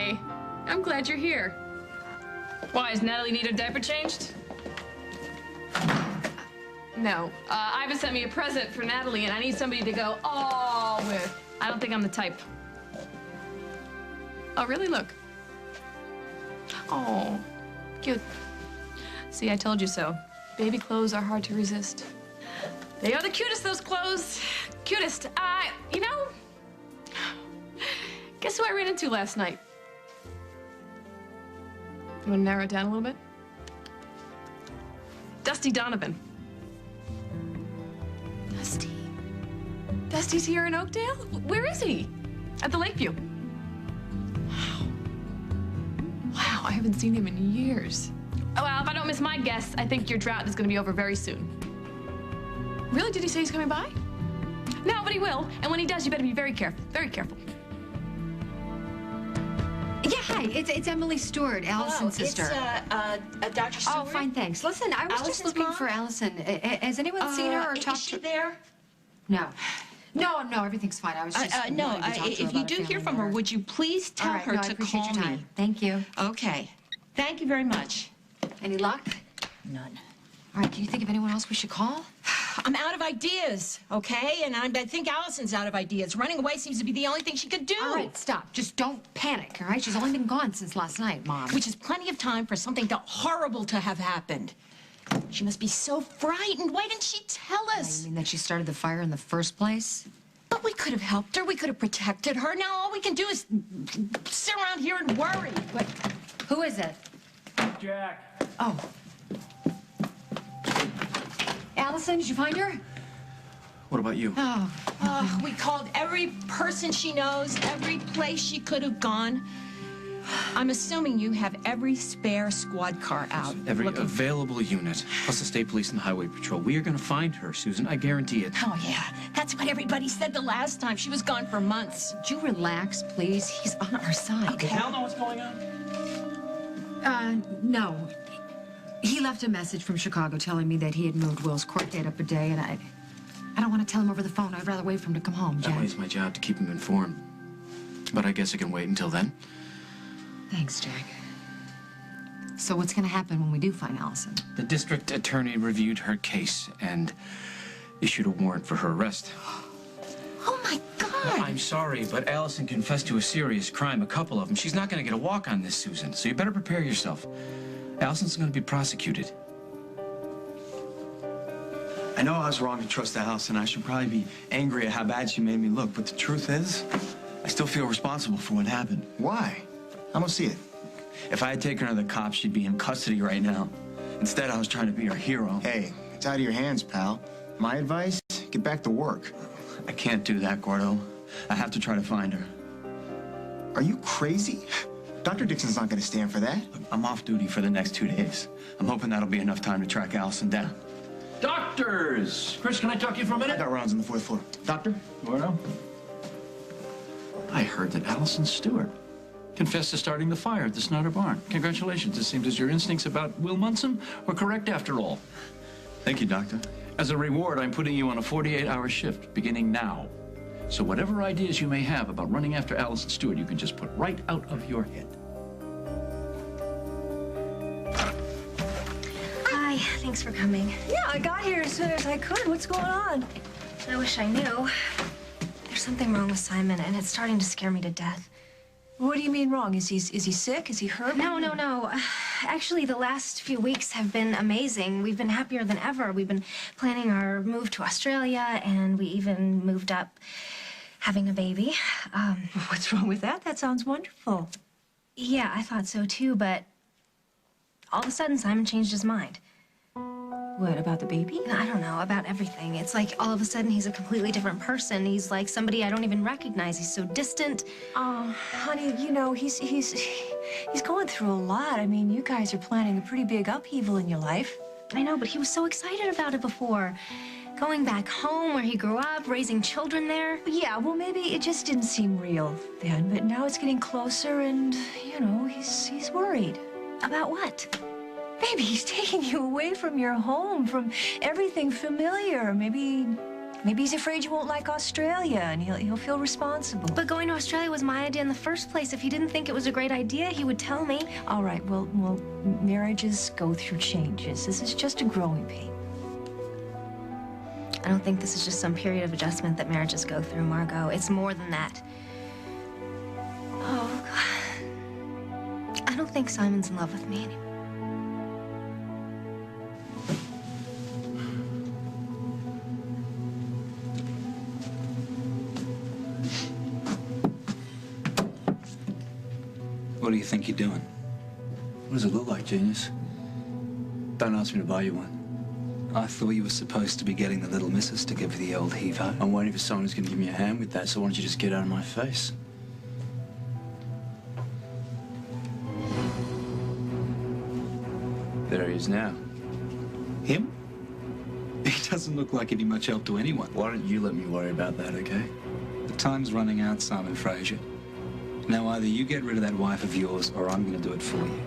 Hey, I'm glad you're here. Why, does Natalie need her diaper changed? No. Iva sent me a present for Natalie, and I need somebody to go all with. I don't think I'm the type. Oh, really? Look. Oh, cute. See, I told you so. Baby clothes are hard to resist. They are the cutest, those clothes. Cutest. You know, guess who I ran into last night? You want to narrow it down a little bit? Dusty Donovan. Dusty? Dusty's here in Oakdale? Where is he? At the Lakeview. Wow, I haven't seen him in years. Oh, well, if I don't miss my guess, I think your drought is going to be over very soon. Really? Did he say he's coming by? No, but he will. And when he does, you better be very careful. Very careful. Yeah, hi. It's Emily Stewart, Allison's sister. It's Dr. Stewart. Oh, fine, thanks. Listen, I was just looking for Allison. Has anyone seen her or talked to her? Is she there? No. No, everything's fine. I was just no. wanting to talk to her If you about a do hear family from her, matter. would you please tell her I to appreciate call your time. me? Thank you. Okay. Thank you very much. Any luck? None. All right, do you think of anyone else we should call? I'm out of ideas, okay? And I think Allison's out of ideas. Running away seems to be the only thing she could do. All right, stop. Just don't panic, all right? She's only been gone since last night, Mom. Which is plenty of time for something horrible to have happened. She must be so frightened. Why didn't she tell us? You mean that she started the fire in the first place? But we could have helped her. We could have protected her. Now all we can do is sit around here and worry. What? Who is it? Jack. Oh. Allison, did you find her? What about you? Oh. We called every person she knows, every place she could have gone. I'm assuming you have every spare squad car out. Every looking... available unit, plus the state police and the highway patrol. We are going to find her, Susan. I guarantee it. Oh, yeah. That's what everybody said the last time. She was gone for months. Would you relax, please? He's on our side. Okay. Hal know what's going on? No. He left a message from Chicago telling me that he had moved Will's court date up a day, and I don't want to tell him over the phone. I'd rather wait for him to come home, Jack. That way it's my job to keep him informed. But I guess I can wait until then. Thanks, Jack. So what's going to happen when we do find Allison? The district attorney reviewed her case and issued a warrant for her arrest. Oh, my God. I'm sorry, but Allison confessed to a serious crime, a couple of them. She's not going to get a walk on this, Susan, so you better prepare yourself. Allison's going to be prosecuted. I know I was wrong to trust Allison. I should probably be angry at how bad she made me look, but the truth is, I still feel responsible for what happened. Why? I don't see it. If I had taken her to the cops, she'd be in custody right now. Instead, I was trying to be her hero. Hey, it's out of your hands, pal. My advice, get back to work. I can't do that, Gordo. I have to try to find her. Are you crazy? Dr. Dixon's not going to stand for that. I'm off duty for the next 2 days. I'm hoping that'll be enough time to track Allison down. Doctors! Chris, can I talk to you for a I minute? got rounds on the 4th floor. Doctor? Gordo? I heard that Allison Stewart confessed to starting the fire at the Snotter Barn. Congratulations. It seems as your instincts about Will Munson were correct after all. Thank you, Doctor. As a reward, I'm putting you on a 48-hour shift beginning now. So whatever ideas you may have about running after Allison Stewart, you can just put right out of your head. Hi, thanks for coming. Yeah, I got here as soon as I could. What's going on? I wish I knew. There's something wrong with Simon, and it's starting to scare me to death. What do you mean wrong? Is he sick? Is he hurt? No. Actually, the last few weeks have been amazing. We've been happier than ever. We've been planning our move to Australia, and we even moved up having a baby. What's wrong with that? That sounds wonderful. Yeah, I thought so too, but all of a sudden, Simon changed his mind. What, about the baby? I don't know, about everything. It's like all of a sudden he's a completely different person. He's like somebody I don't even recognize. He's so distant. Oh, honey, you know, he's going through a lot. I mean, you guys are planning a pretty big upheaval in your life. I know, but he was so excited about it before. Going back home where he grew up, raising children there. Yeah, well, maybe it just didn't seem real then, but now it's getting closer and, you know, he's worried. About what? Maybe he's taking you away from your home, from everything familiar. Maybe Maybe he's afraid you won't like Australia, and he'll feel responsible. But going to Australia was my idea in the first place. If he didn't think it was a great idea, he would tell me. All right, well, marriages go through changes. This is just a growing pain. I don't think this is just some period of adjustment that marriages go through, Margot. It's more than that. Oh, God. I don't think Simon's in love with me anymore. What do you think you're doing? What does it look like, genius? Don't ask me to buy you one. I thought you were supposed to be getting the little missus to give you the old heave-ho. I'm waiting for someone who's going to give me a hand with that, so why don't you just get out of my face? There he is now. Him? He doesn't look like he'd be much help to anyone. Why don't you let me worry about that, okay? The time's running out, Simon Fraser. Now, either you get rid of that wife of yours, or I'm going to do it for you.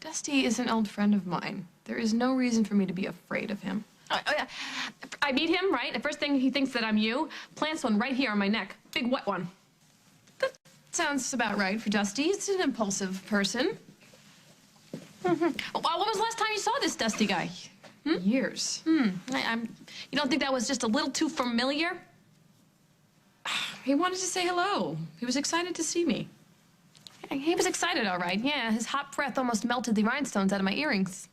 Dusty is an old friend of mine. There is no reason for me to be afraid of him. Oh, yeah. I meet him, right? The first thing he thinks that I'm you, plants one right here on my neck. Big wet one. That sounds about right for Dusty. He's an impulsive person. Well, when was the last time you saw this Dusty guy? Years. You don't think that was just a little too familiar? He wanted to say hello. He was excited to see me. He was excited, all right. Yeah, his hot breath almost melted the rhinestones out of my earrings.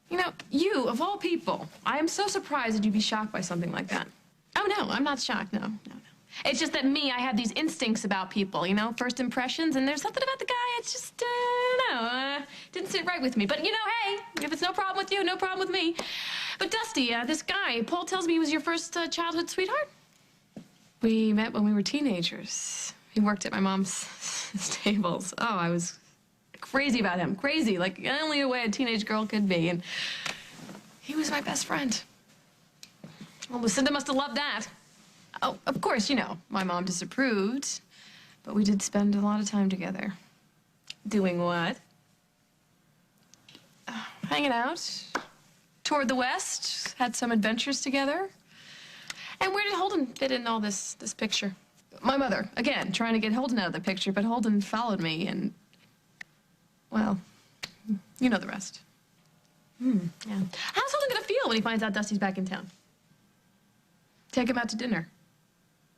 You know, you, of all people, I am so surprised that you'd be shocked by something like that. Oh, no, I'm not shocked, no. It's just that me, I have these instincts about people, you know, first impressions, and there's something about the guy, it's just, didn't sit right with me. But, you know, hey, if it's no problem with you, no problem with me. But Dusty, this guy, Paul tells me he was your first childhood sweetheart? We met when we were teenagers. He worked at my mom's stables. Oh, I was crazy about him. Crazy, like only a way a teenage girl could be. And he was my best friend. Well, Lucinda must have loved that. Oh, of course, you know, my mom disapproved. But we did spend a lot of time together. Doing what? Hanging out. Toured the West. Had some adventures together. And where did Holden fit in all this picture? My mother, again, trying to get Holden out of the picture, but Holden followed me and, well, you know the rest. Yeah. How's Holden gonna feel when he finds out Dusty's back in town? Take him out to dinner.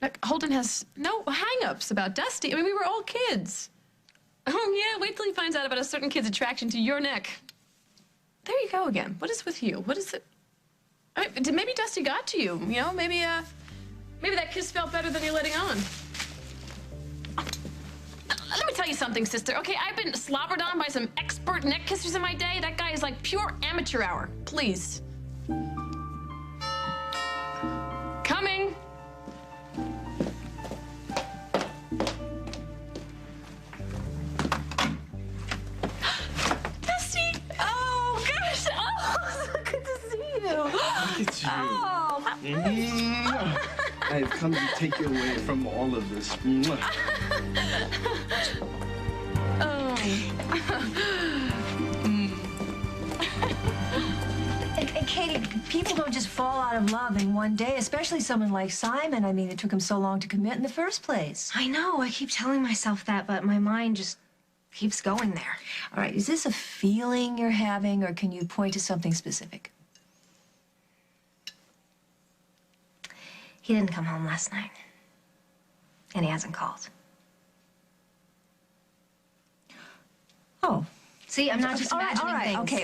Like, Holden has no hang-ups about Dusty. I mean, we were all kids. Oh, yeah, wait till he finds out about a certain kid's attraction to your neck. There you go again. What is with you? What is it? I mean, maybe Dusty got to you, you know? Maybe that kiss felt better than you're letting on. Let me tell you something, sister. Okay, I've been slobbered on by some expert neck kissers in my day. That guy is like pure amateur hour. Please. Coming. Dusty! Oh, gosh! Oh, so good to see you. Look at you. Oh, I've come to take you away from all of this. And Katie, people don't just fall out of love in one day, especially someone like Simon. I mean, it took him so long to commit in the first place. I know, I keep telling myself that, but my mind just keeps going there. All right, is this a feeling you're having, or can you point to something specific? He didn't come home last night. And he hasn't called. Oh. See, I'm not just imagining things. Okay.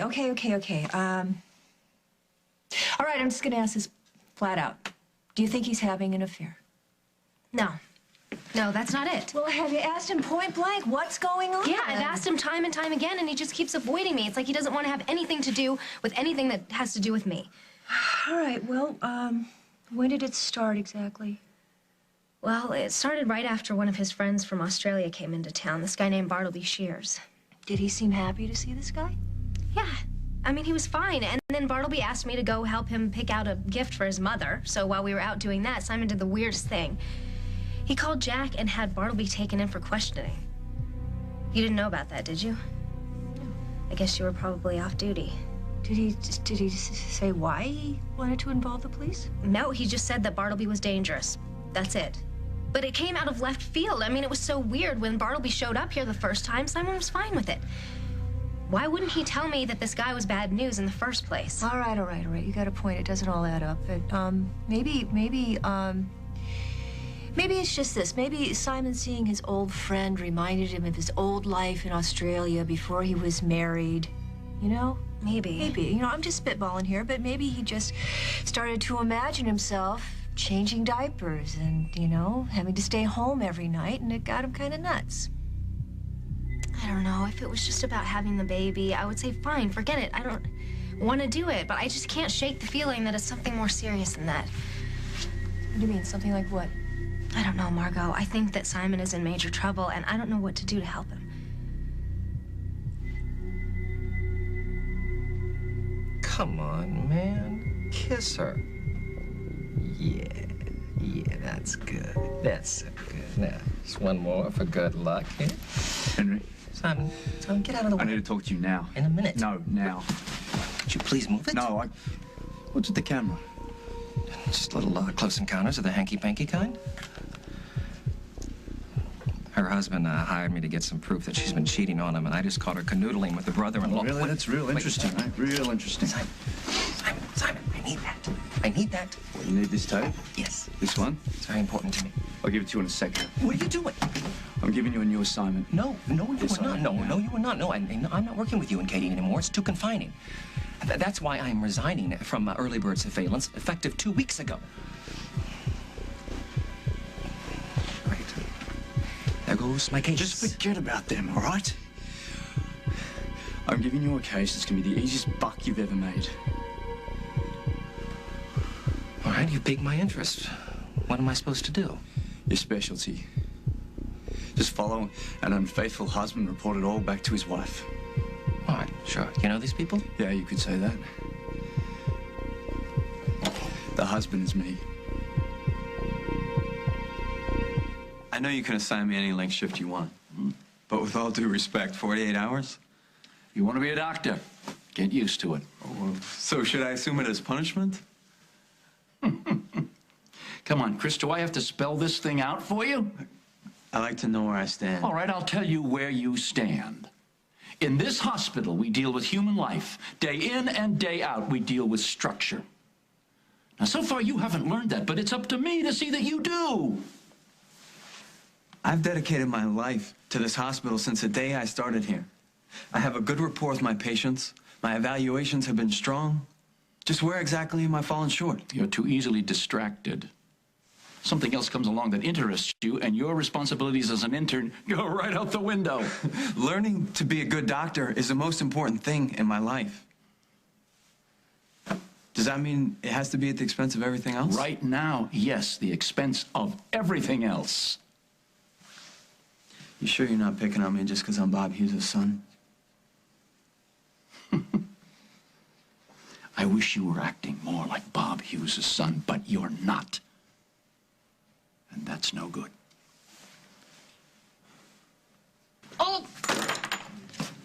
All right, I'm just gonna ask this flat out. Do you think he's having an affair? No. No, that's not it. Well, have you asked him point blank what's going on? Yeah, I've asked him time and time again, and he just keeps avoiding me. It's like he doesn't want to have anything to do with anything that has to do with me. All right, well, when did it start exactly? Well, it started right after one of his friends from Australia came into town, this guy named Bartleby Shears. Did he seem happy to see this guy? Yeah. I mean, he was fine. And then Bartleby asked me to go help him pick out a gift for his mother. So while we were out doing that, Simon did the weirdest thing. He called Jack and had Bartleby taken in for questioning. You didn't know about that, did you? No. I guess you were probably off duty. Did he say why he wanted to involve the police? No, he just said that Bartleby was dangerous. That's it. But it came out of left field. I mean, it was so weird. When Bartleby showed up here the first time, Simon was fine with it. Why wouldn't he tell me that this guy was bad news in the first place? All right. You got a point. It doesn't all add up. But, maybe it's just this. Maybe Simon seeing his old friend reminded him of his old life in Australia before he was married. You know? Maybe. Maybe. You know, I'm just spitballing here, but maybe he just started to imagine himself changing diapers and, you know, having to stay home every night, and it got him kind of nuts. I don't know. If it was just about having the baby, I would say, fine, forget it. I don't want to do it, but I just can't shake the feeling that it's something more serious than that. What do you mean? Something like what? I don't know, Margot. I think that Simon is in major trouble, and I don't know what to do to help him. Come on, man. Kiss her. Yeah, that's good. That's so good. Now, just one more for good luck here. Henry. Simon, get out of the way. I need to talk to you now. In a minute. No, now. Could you please move it? No, What's with the camera? Just a little close encounters of the hanky-panky kind. Her husband hired me to get some proof that she's been cheating on him, and I just caught her canoodling with the brother-in-law. Really? Wait, That's real interesting, right? Real interesting. Simon, I need that. I need that. Well, you need this tape? Yes. This one? It's very important to me. I'll give it to you in a second. What are you doing? I'm giving you a new assignment. No, you Yes, are not. No, you are not. No, I'm not working with you and Katie anymore. It's too confining. That's why I'm resigning from Early Bird Surveillance, effective 2 weeks ago. Right. There goes my case. Just forget about them, all right? I'm giving you a case that's going to be the easiest buck you've ever made. All right, you piqued my interest. What am I supposed to do? Your specialty. Just follow an unfaithful husband, report it all back to his wife. All right, sure. You know these people? Yeah, you could say that. The husband is me. I know you can assign me any length shift you want, but with all due respect, 48 hours? You want to be a doctor? Get used to it. So should I assume it as punishment? Come on, Chris, do I have to spell this thing out for you? I like to know where I stand. All right, I'll tell you where you stand. In this hospital, we deal with human life. Day in and day out, we deal with structure. Now, so far, you haven't learned that, but it's up to me to see that you do. I've dedicated my life to this hospital since the day I started here. I have a good rapport with my patients. My evaluations have been strong. Just where exactly am I falling short? You're too easily distracted. Something else comes along that interests you, and your responsibilities as an intern go right out the window. Learning to be a good doctor is the most important thing in my life. Does that mean it has to be at the expense of everything else? Right now, yes, the expense of everything else. You sure you're not picking on me just because I'm Bob Hughes' son? I wish you were acting more like Bob Hughes' son, but you're not. And that's no good. Oh!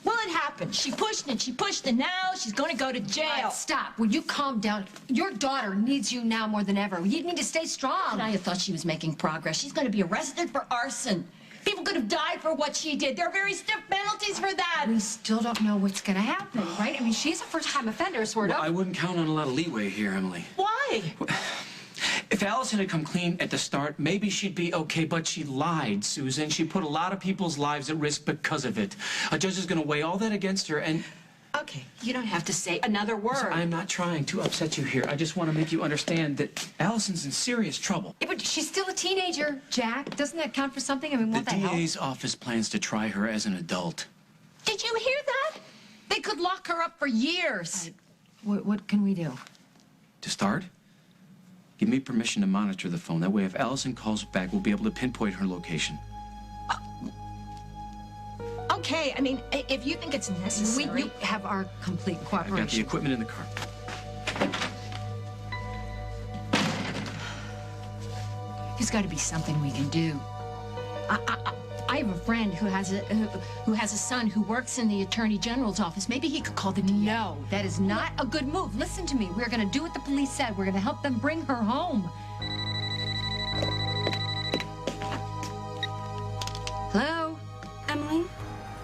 Well, it happened. She pushed and now she's going to go to jail. All right, stop. Will you calm down? Your daughter needs you now more than ever. You need to stay strong. And I had thought she was making progress. She's going to be arrested for arson. People could have died for what she did. There are very stiff penalties for that. We still don't know what's going to happen, right? I mean, she's a first-time offender, sort of. Well, I wouldn't count on a lot of leeway here, Emily. Why? If Allison had come clean at the start, maybe she'd be okay, but she lied, Susan. She put a lot of people's lives at risk because of it. A judge is going to weigh all that against her, and... Okay, you don't have to say another word. Listen, I'm not trying to upset you here. I just want to make you understand that Allison's in serious trouble. Yeah, but she's still a teenager, Jack. Doesn't that count for something? I mean, The won't that help? DA's office plans to try her as an adult. Did you hear that? They could lock her up for years. What can we do? To start, give me permission to monitor the phone. That way, if Allison calls back, we'll be able to pinpoint her location. Okay, I mean, if you think it's necessary. You have our complete I've got the cooperation. equipment in the car. There's got to be something we can do. I have a friend who has a son who works in the Attorney General's office. Maybe he could call the DA. No, that is not a good move. Listen to me. We're going to do what the police said. We're going to help them bring her home. Hello? Emily,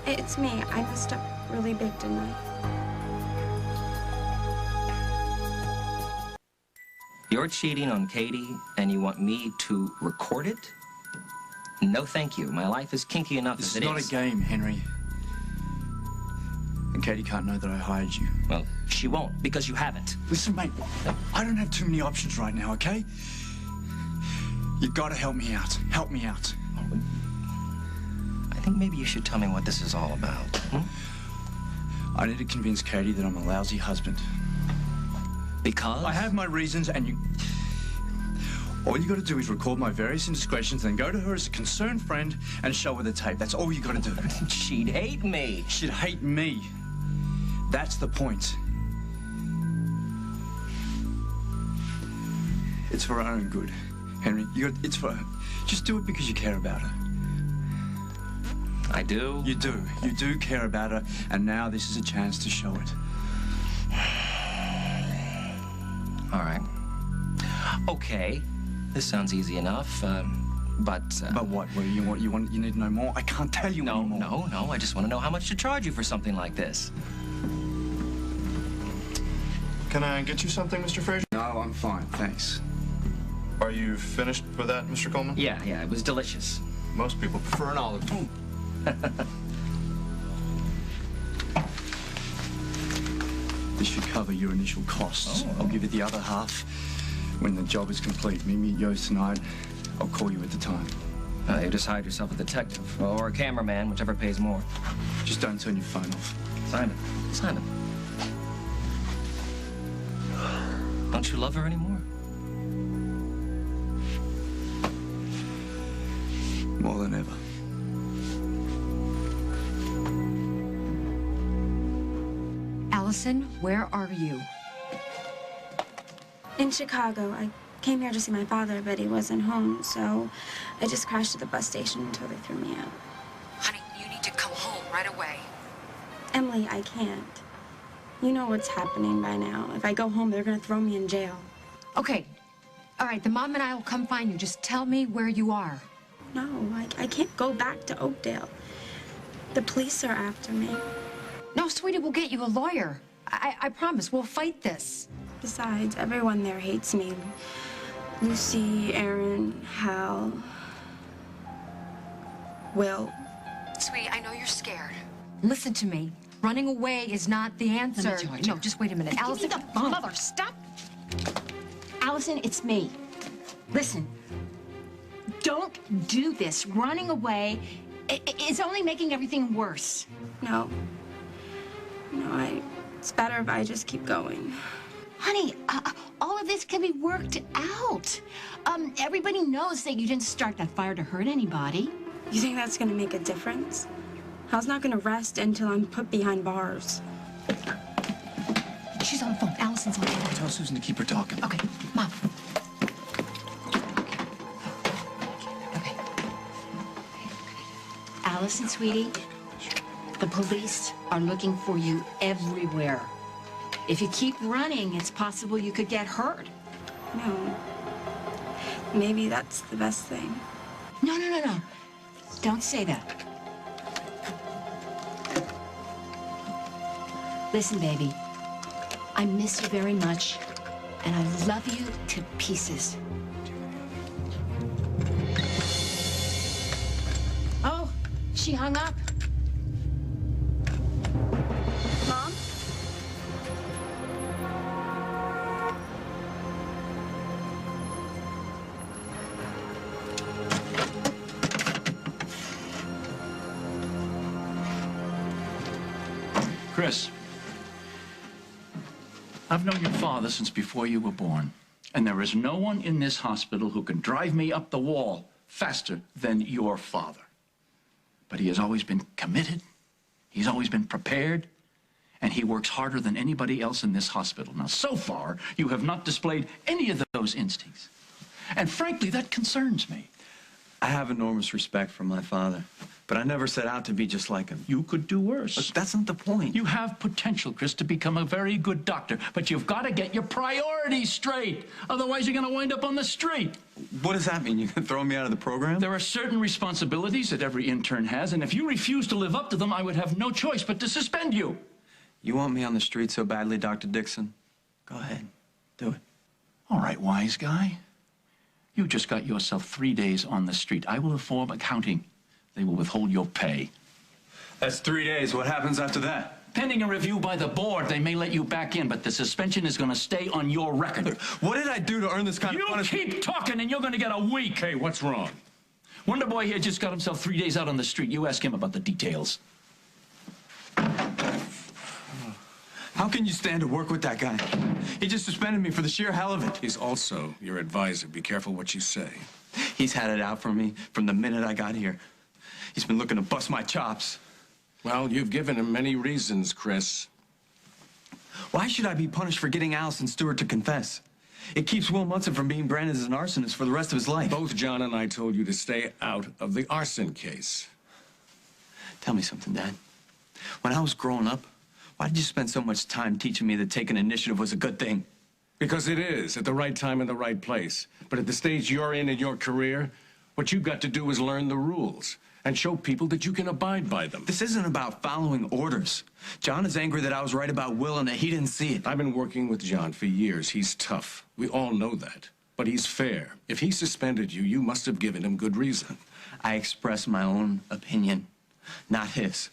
it's me. I messed up really big, didn't I? You're cheating on Katie, and you want me to record it? No, thank you. My life is kinky enough This as is it not a game, Henry. And Katie can't know that I hired you. Well, she won't, because you haven't. Listen, mate, I don't have too many options right now, okay? You've got to help me out. Help me out. I think maybe you should tell me what this is all about. I need to convince Katie that I'm a lousy husband. Because? I have my reasons, and you... All you got to do is record my various indiscretions, then go to her as a concerned friend and show her the tape. That's all you got to do. She'd hate me. She'd hate me. That's the point. It's for her own good, Henry. It's for her. Just do it because you care about her. I do? You do. You do care about her, and now this is a chance to show it. All right. Okay. This sounds easy enough, but... But what? Well, you need to know more? I can't tell you anymore. No. I just want to know how much to charge you for something like this. Can I get you something, Mr. Fraser? No, I'm fine, thanks. Are you finished with that, Mr. Coleman? Yeah, it was delicious. Most people prefer an olive. This should cover your initial costs. Oh. I'll give you the other half when the job is complete. Meet me at Yo's tonight. I'll call you at the time. You just hired yourself a detective or a cameraman, whichever pays more. Just don't turn your phone off. Simon. Don't you love her anymore? More than ever. Allison, where are you? In Chicago. I came here to see my father, but he wasn't home, so I just crashed at the bus station until they threw me out. Honey, you need to come home right away. Emily, I can't. You know what's happening by now. If I go home, they're gonna throw me in jail. Okay. All right, the mom and I will come find you. Just tell me where you are. No, I can't go back to Oakdale. The police are after me. No, sweetie, we'll get you a lawyer. I promise, we'll fight this. Besides, everyone there hates me. Lucy, Aaron, Hal, Will. Sweetie, I know you're scared. Listen to me. Running away is not the answer. Let me charge her. No, just wait a minute. Give Allison, me the phone. Mother, stop. Allison, it's me. Listen, don't do this. Running away is only making everything worse. No, it's better if I just keep going. Honey, all of this can be worked out. Everybody knows that you didn't start that fire to hurt anybody. You think that's gonna make a difference? Hal's not gonna rest until I'm put behind bars. She's on the phone. Allison's on the phone. Tell Susan to keep her talking. Okay, Mom. Okay. Allison, sweetie, the police are looking for you everywhere. If you keep running, it's possible you could get hurt. No. Maybe that's the best thing. No. Don't say that. Listen, baby, I miss you very much, and I love you to pieces. Oh, she hung up. Mom? Chris, I've known your father since before you were born, and there is no one in this hospital who can drive me up the wall faster than your father. But he has always been committed, he's always been prepared, and he works harder than anybody else in this hospital. Now, so far, you have not displayed any of those instincts. And frankly, that concerns me. I have enormous respect for my father, but I never set out to be just like him. You could do worse. But that's not the point. You have potential, Chris, to become a very good doctor, but you've got to get your priorities straight. Otherwise, you're going to wind up on the street. What does that mean? You can throw me out of the program? There are certain responsibilities that every intern has, and if you refuse to live up to them, I would have no choice but to suspend you. You want me on the street so badly, Dr. Dixon? Go ahead. Do it. All right, wise guy. You just got yourself 3 days on the street. I will inform accounting. They will withhold your pay. That's 3 days. What happens after that? Pending a review by the board, they may let you back in, but the suspension is going to stay on your record. What did I do to earn this kind of punishment? You keep talking and you're going to get a week. Hey, what's wrong? Wonder Boy here just got himself 3 days out on the street. You ask him about the details. How can you stand to work with that guy? He just suspended me for the sheer hell of it. He's also your advisor. Be careful what you say. He's had it out for me from the minute I got here. He's been looking to bust my chops. Well, you've given him many reasons, Chris. Why should I be punished for getting Allison Stewart to confess? It keeps Will Munson from being branded as an arsonist for the rest of his life. Both John and I told you to stay out of the arson case. Tell me something, Dad. When I was growing up, why did you spend so much time teaching me that taking initiative was a good thing? Because it is, at the right time in the right place. But at the stage you're in your career, what you've got to do is learn the rules and show people that you can abide by them. This isn't about following orders. John is angry that I was right about Will and that he didn't see it. I've been working with John for years. He's tough. We all know that. But he's fair. If he suspended you, you must have given him good reason. I express my own opinion, not his.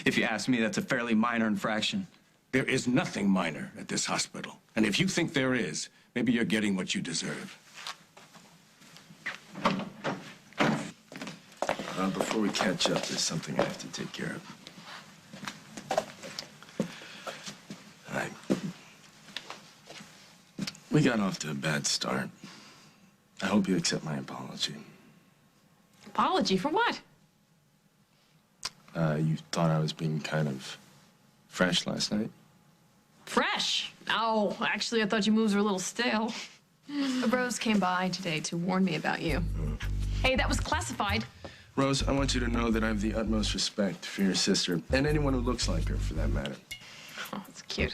If you ask me, that's a fairly minor infraction. There is nothing minor at this hospital. And if you think there is, maybe you're getting what you deserve. Before we catch up, there's something I have to take care of. We got off to a bad start. I hope you accept my apology. Apology for what? You thought I was being kind of fresh last night? Fresh? Oh, actually, I thought your moves were a little stale. Rose came by today to warn me about you. Hey, that was classified. Rose, I want you to know that I have the utmost respect for your sister, and anyone who looks like her, for that matter. Oh, that's cute.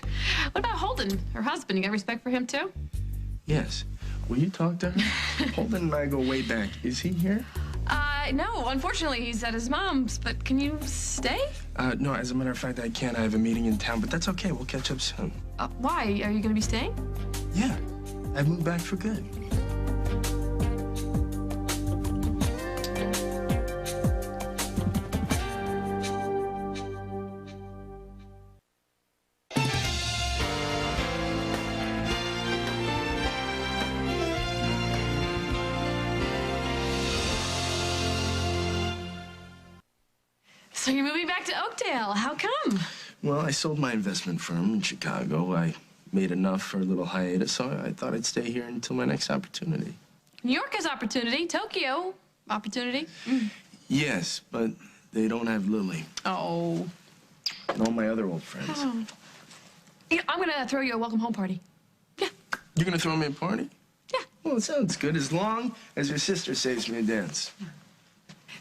What about Holden, her husband? You got respect for him, too? Yes. Will you talk to her? Holden and I go way back. Is he here? No, unfortunately, he's at his mom's, but can you stay? No, as a matter of fact, I can't. I have a meeting in town, but that's okay. We'll catch up soon. Why? Are you gonna be staying? Yeah. I've moved back for good. So you're moving back to Oakdale. How come? Well, I sold my investment firm in Chicago. I made enough for a little hiatus, so I thought I'd stay here until my next opportunity. New York has opportunity. Tokyo, opportunity. Yes, but they don't have Lily. Oh. And all my other old friends. Oh. Yeah, I'm gonna throw you a welcome home party. Yeah. You're gonna throw me a party? Yeah. Well, it sounds good, as long as your sister saves me a dance.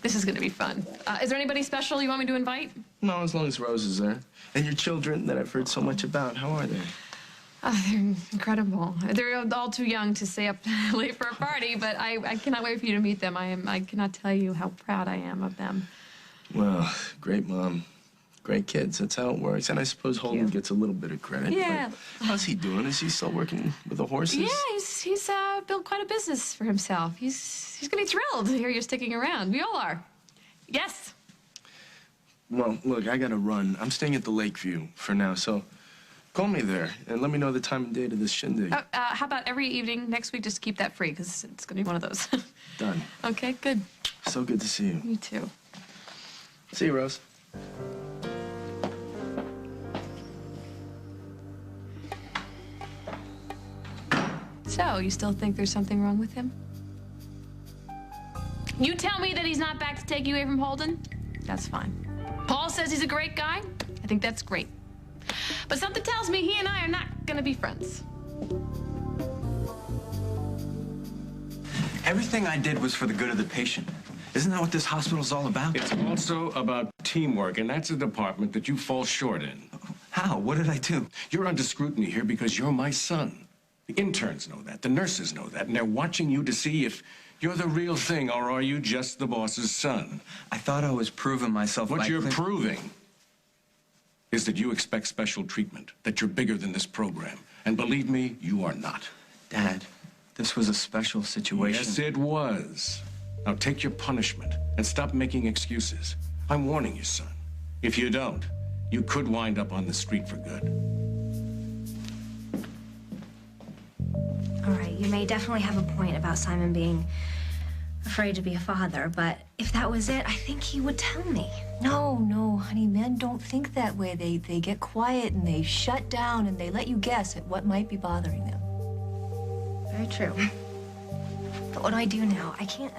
This is gonna be fun. Is there anybody special you want me to invite? No, as long as Rose is there. And your children that I've heard so much about, how are they? They're incredible. They're all too young to stay up late for a party, but I cannot wait for you to meet them. I cannot tell you how proud I am of them. Well, great mom. Great kids. That's how it works. And I suppose Holden gets a little bit of credit. Yeah. But how's he doing? Is he still working with the horses? Yeah, he's built quite a business for himself. He's gonna be thrilled to hear you're sticking around. We all are. Yes. Well, look, I gotta run. I'm staying at the Lakeview for now, so call me there and let me know the time and date of this shindig. How about every evening next week, just keep that free, because it's gonna be one of those. Done. Okay, good. So good to see you. You too. See you, Rose. So, you still think there's something wrong with him? You tell me that he's not back to take you away from Holden? That's fine. Paul says he's a great guy? I think that's great. But something tells me he and I are not gonna be friends. Everything I did was for the good of the patient. Isn't that what this hospital's all about? It's also about teamwork, and that's a department that you fall short in. How? What did I do? You're under scrutiny here because you're my son. The interns know that, the nurses know that, and they're watching you to see if you're the real thing, or are you just the boss's son? I thought I was proving myself by... What you're proving is that you expect special treatment, that you're bigger than this program. And believe me, you are not. Dad, this was a special situation. Yes, it was. Now take your punishment and stop making excuses. I'm warning you, son. If you don't, you could wind up on the street for good. All right, you may definitely have a point about Simon being afraid to be a father, but if that was it, I think he would tell me. No, honey, men don't think that way. They get quiet and they shut down and they let you guess at what might be bothering them. Very true. But what do I do now? I can't...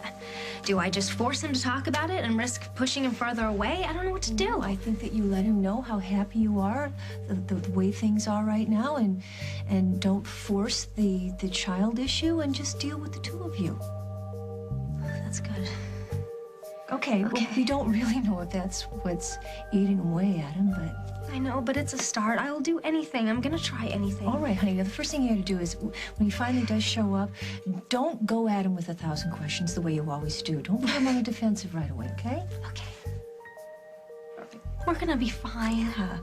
Do I just force him to talk about it and risk pushing him further away? I don't know what to do. I think that you let him know how happy you are, the way things are right now, and don't force the child issue and just deal with the two of you. That's good. Okay, well, we don't really know if that's what's eating away at him, but... I know, but it's a start. I will do anything. I'm gonna try anything. All right, honey. Now, the first thing you have to do is, when he finally does show up, don't go at him with 1,000 questions the way you always do. Don't put him on the defensive right away, okay? Okay. We're gonna be fine. Yeah.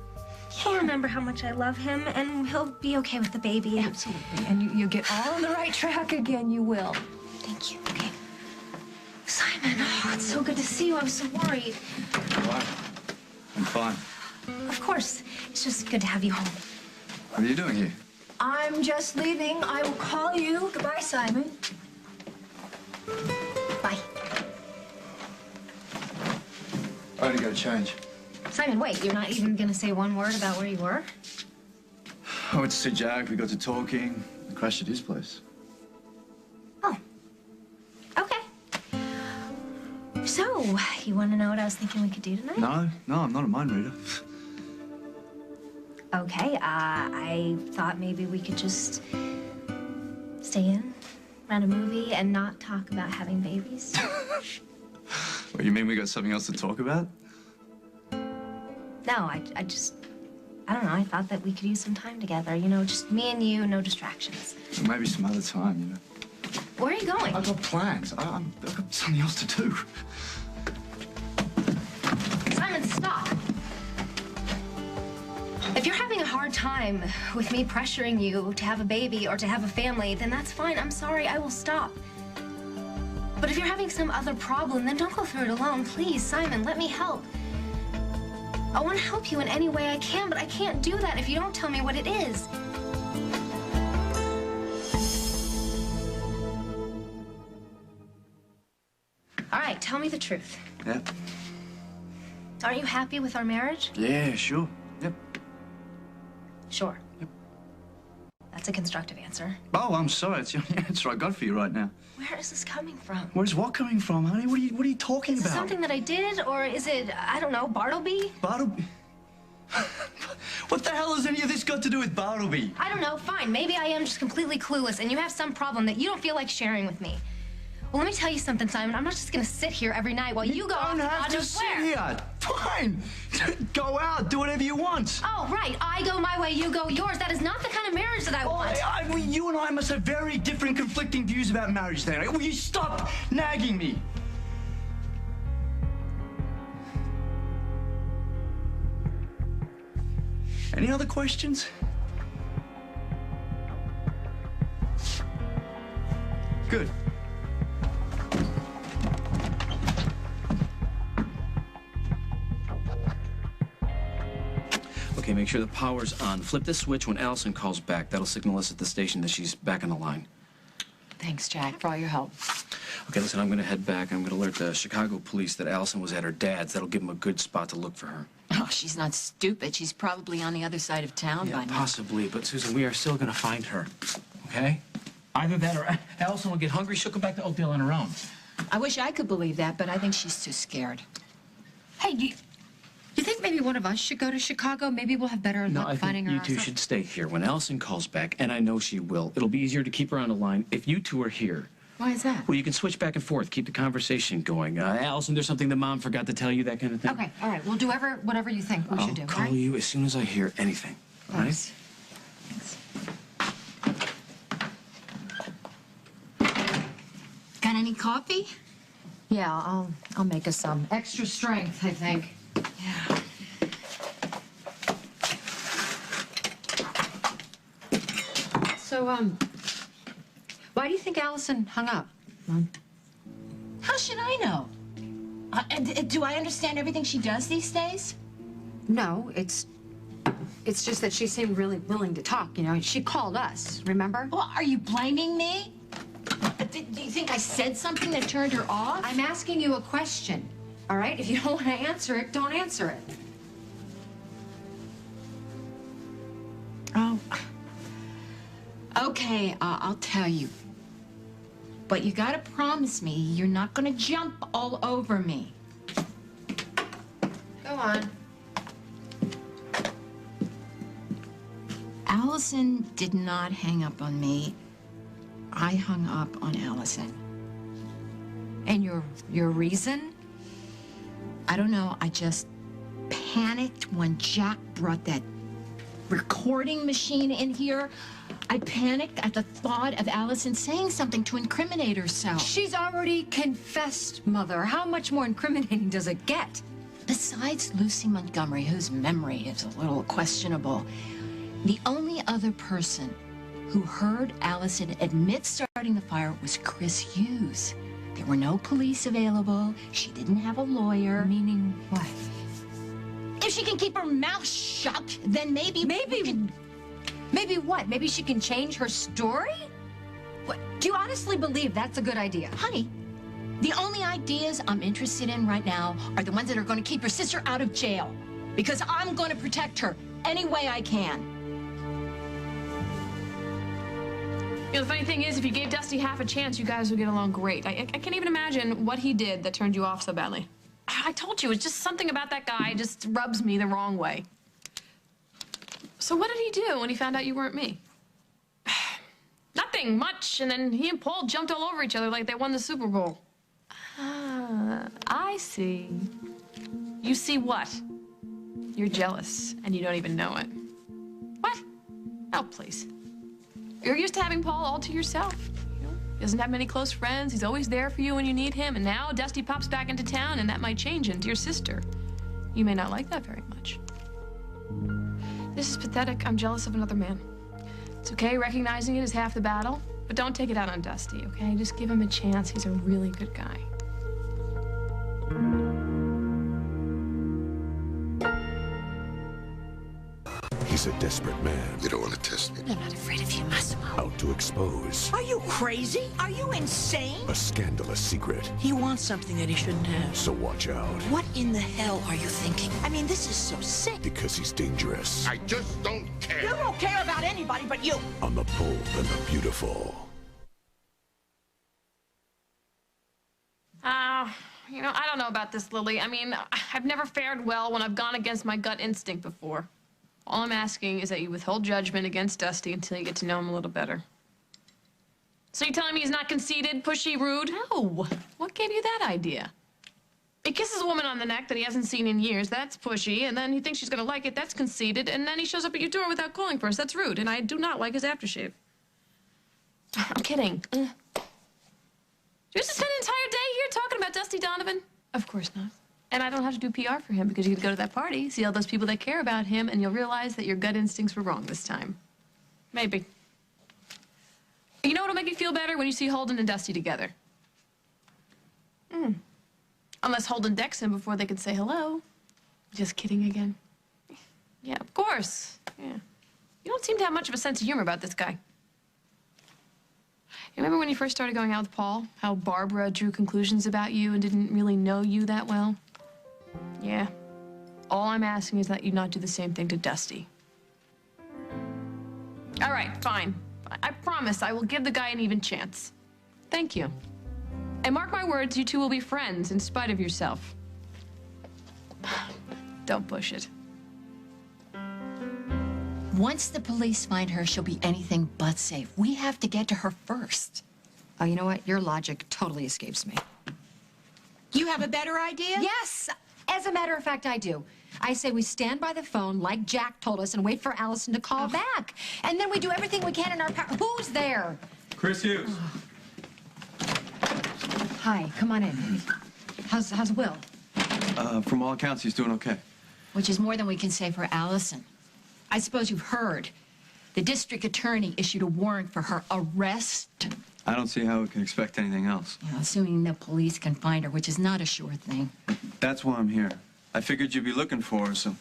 He'll remember how much I love him, and he'll be okay with the baby. Absolutely. And you'll get all on the right track again. You will. Thank you. Okay. Simon, oh, it's so good to see you. I was so worried. Why? I'm fine. Of course. It's just good to have you home. What are you doing here? I'm just leaving. I will call you. Goodbye, Simon. Bye. I gotta go change. Simon, wait. You're not even gonna say one word about where you were? I went to see Jack. We got to talking. I crashed at his place. Oh. Okay. So, you want to know what I was thinking we could do tonight? No, I'm not a mind reader. Okay, I thought maybe we could just stay in, run a movie, and not talk about having babies. What, you mean we got something else to talk about? No, I don't know. I thought that we could use some time together. You know, just me and you, no distractions. Well, maybe some other time, you know. Where are you going? I've got plans. I've got something else to do. Simon, stop. If you're having a hard time with me pressuring you to have a baby or to have a family, then that's fine. I'm sorry. I will stop. But if you're having some other problem, then don't go through it alone. Please, Simon, let me help. I want to help you in any way I can, but I can't do that if you don't tell me what it is. All right, tell me the truth. Yeah. Are you happy with our marriage? Yeah, sure. Yep. Sure. Yep. That's a constructive answer. Oh, I'm sorry. It's the only answer I got for you right now. Where is this coming from? Where's what coming from, honey? What are you talking Is about? it something that I did, or is it, I don't know, Bartleby? Bartleby? What the hell has any of this got to do with Bartleby? I don't know, fine. Maybe I am just completely clueless, and you have some problem that you don't feel like sharing with me. Well, let me tell you something, Simon. I'm not just gonna sit here every night while you go off to God knows where. You don't have to sit here. Fine. Go out. Do whatever you want. Oh, right. I go my way, you go yours. That is not the kind of marriage that I want. Well, you and I must have very different, conflicting views about marriage then. Will you stop nagging me? Any other questions? Good. Okay, make sure the power's on. Flip this switch when Allison calls back. That'll signal us at the station that she's back on the line. Thanks, Jack, for all your help. Okay, listen, I'm gonna head back. I'm gonna alert the Chicago police that Allison was at her dad's. That'll give them a good spot to look for her. Oh, she's not stupid. She's probably on the other side of town by now. Possibly, but Susan, we are still gonna find her. Okay? Either that or Allison will get hungry. She'll come back to Oakdale on her own. I wish I could believe that, but I think she's too scared. Hey, you think maybe one of us should go to Chicago? Maybe we'll have better No, luck I finding think her. you two should stay here. When Allison calls back, and I know she will, it'll be easier to keep her on the line if you two are here. Why is that? Well, you can switch back and forth, keep the conversation going. Allison, there's something the mom forgot to tell you, that kind of thing. Okay, all right. We'll do whatever you think we should do. I'll call right? you as soon as I hear anything. All right? Thanks. Got any coffee? Yeah, I'll make us some. Extra strength, I think. Yeah. So, why do you think Allison hung up, Mom? How should I know? Do I understand everything she does these days? No, it's just that she seemed really willing to talk, you know. She called us, remember? Well, are you blaming me? Do you think I said something that turned her off? I'm asking you a question, all right? If you don't want to answer it, don't answer it. Oh. Okay, I'll tell you. But you gotta promise me you're not gonna jump all over me. Go on. Allison did not hang up on me. I hung up on Allison. And your reason? I don't know, I just panicked when Jack brought that recording machine in here. I panicked at the thought of Allison saying something to incriminate herself. She's already confessed, Mother. How much more incriminating does it get? Besides Lucy Montgomery, whose memory is a little questionable, the only other person who heard Allison admit starting the fire was Chris Hughes. There were no police available. She didn't have a lawyer. Meaning what? If she can keep her mouth shut, then maybe... Maybe what? Maybe she can change her story? What? Do you honestly believe that's a good idea? Honey, the only ideas I'm interested in right now are the ones that are going to keep her sister out of jail. Because I'm going to protect her any way I can. You know, the funny thing is, if you gave Dusty half a chance, you guys would get along great. I can't even imagine what he did that turned you off so badly. I told you, it's just something about that guy just rubs me the wrong way. So what did he do when he found out you weren't me? Nothing much, and then he and Paul jumped all over each other like they won the Super Bowl. Ah, I see. You see what? You're jealous, and you don't even know it. What? Oh, please. You're used to having Paul all to yourself. You know? He doesn't have many close friends. He's always there for you when you need him, and now Dusty pops back into town, and that might change into your sister. You may not like that very much. This is pathetic. I'm jealous of another man. It's okay, recognizing it is half the battle, but don't take it out on Dusty, okay? Just give him a chance. He's a really good guy. He's a desperate man. You don't want to test me. I'm not afraid of you, Massimo. Out to expose Are you crazy? Are you insane? a scandalous secret. He wants something that he shouldn't have. So watch out, What in the hell are you thinking? I mean, this is so sick. because he's dangerous. I just don't care. You don't care about anybody but you. On the Bold and the Beautiful. You know, I don't know about this, Lily. I mean, I've never fared well when I've gone against my gut instinct before. All I'm asking is that you withhold judgment against Dusty until you get to know him a little better. So you're telling me he's not conceited, pushy, rude? No. What gave you that idea? He kisses a woman on the neck that he hasn't seen in years. That's pushy. And then he thinks she's going to like it. That's conceited. And then he shows up at your door without calling first. That's rude. And I do not like his aftershave. I'm kidding. Do you just spend an entire day here talking about Dusty Donovan? Of course not. And I don't have to do PR for him because you can go to that party, see all those people that care about him, and you'll realize that your gut instincts were wrong this time. Maybe. You know what'll make you feel better? When you see Holden and Dusty together. Unless Holden decks him before they can say hello. Just kidding again. Yeah, of course. Yeah. You don't seem to have much of a sense of humor about this guy. You remember when you first started going out with Paul? How Barbara drew conclusions about you and didn't really know you that well? Yeah. All I'm asking is that you not do the same thing to Dusty. All right, fine. I promise. promise I will give the guy an even chance. Thank you. And mark my words, you two will be friends in spite of yourself. Don't push it. Once the police find her, she'll be anything but safe. We have to get to her first. Oh, you know what? Your logic totally escapes me. You have a better idea? Yes! As a matter of fact, I do. I say we stand by the phone like Jack told us and wait for Allison to call back. And then we do everything we can in our power. Who's there? Chris Hughes. Hi, come on in. How's Will? From all accounts, he's doing okay. Which is more than we can say for Allison. I suppose you've heard. The district attorney issued a warrant for her arrest. I don't see how we can expect anything else. Yeah, assuming the police can find her, which is not a sure thing. That's why I'm here. I figured you'd be looking for her, so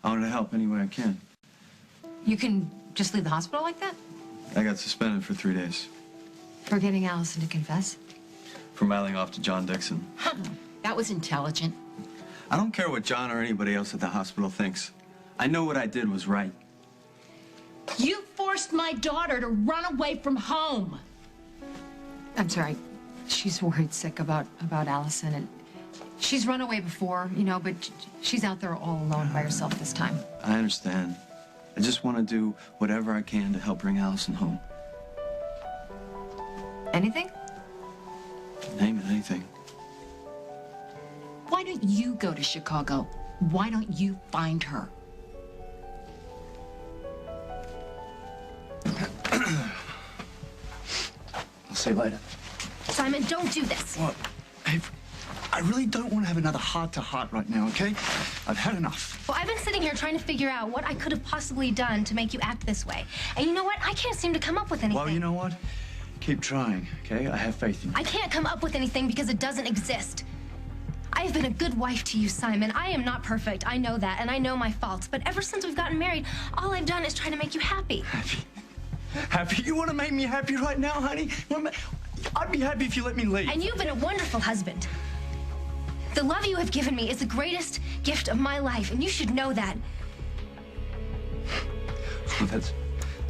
I wanted to help any way I can. You can just leave the hospital like that? I got suspended for 3 days. For getting Allison to confess? For mailing off to John Dixon. That was intelligent. I don't care what John or anybody else at the hospital thinks. I know what I did was right. You forced my daughter to run away from home. I'm sorry. She's worried sick about Allison, and she's run away before, you know, but she's out there all alone by herself this time. I understand. I just want to do whatever I can to help bring Allison home. Anything? Name it, anything. Why don't you go to Chicago? Why don't you find her? I'll see you later. Simon, don't do this. What? Hey, I really don't want to have another heart-to-heart right now, okay? I've had enough. Well, I've been sitting here trying to figure out what I could have possibly done to make you act this way. And you know what? I can't seem to come up with anything. Well, you know what? Keep trying, okay? I have faith in you. I can't come up with anything because it doesn't exist. I have been a good wife to you, Simon. I am not perfect. I know that, and I know my faults. But ever since we've gotten married, all I've done is try to make you happy. Happy? Happy? You want to make me happy right now, honey? I'd be happy if you let me leave. And you've been a wonderful husband. The love you have given me is the greatest gift of my life, and you should know that. Oh,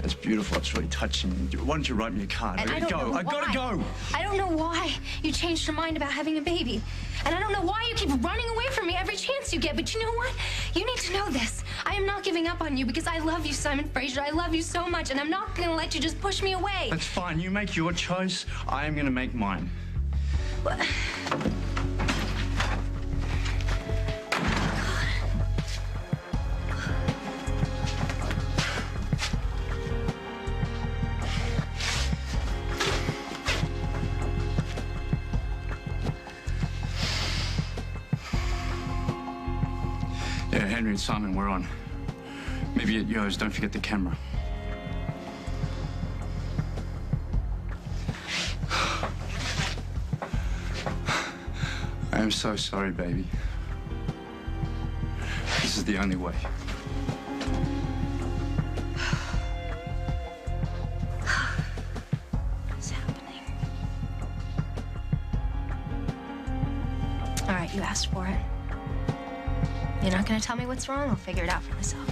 that's beautiful. It's really touching. Why don't you write me a card? And I don't know I gotta go. I don't know why you changed your mind about having a baby. And I don't know why you keep running away from me every chance you get. But you know what? You need to know this. I am not giving up on you because I love you, Simon Fraser. I love you so much, and I'm not going to let you just push me away. That's fine. You make your choice. I am going to make mine. What? Yeah, Henry and Simon, we're on. Maybe at yours, don't forget the camera. I am so sorry, baby. This is the only way. What's happening? All right, you asked for it. You're not gonna tell me what's wrong? I'll figure it out for myself.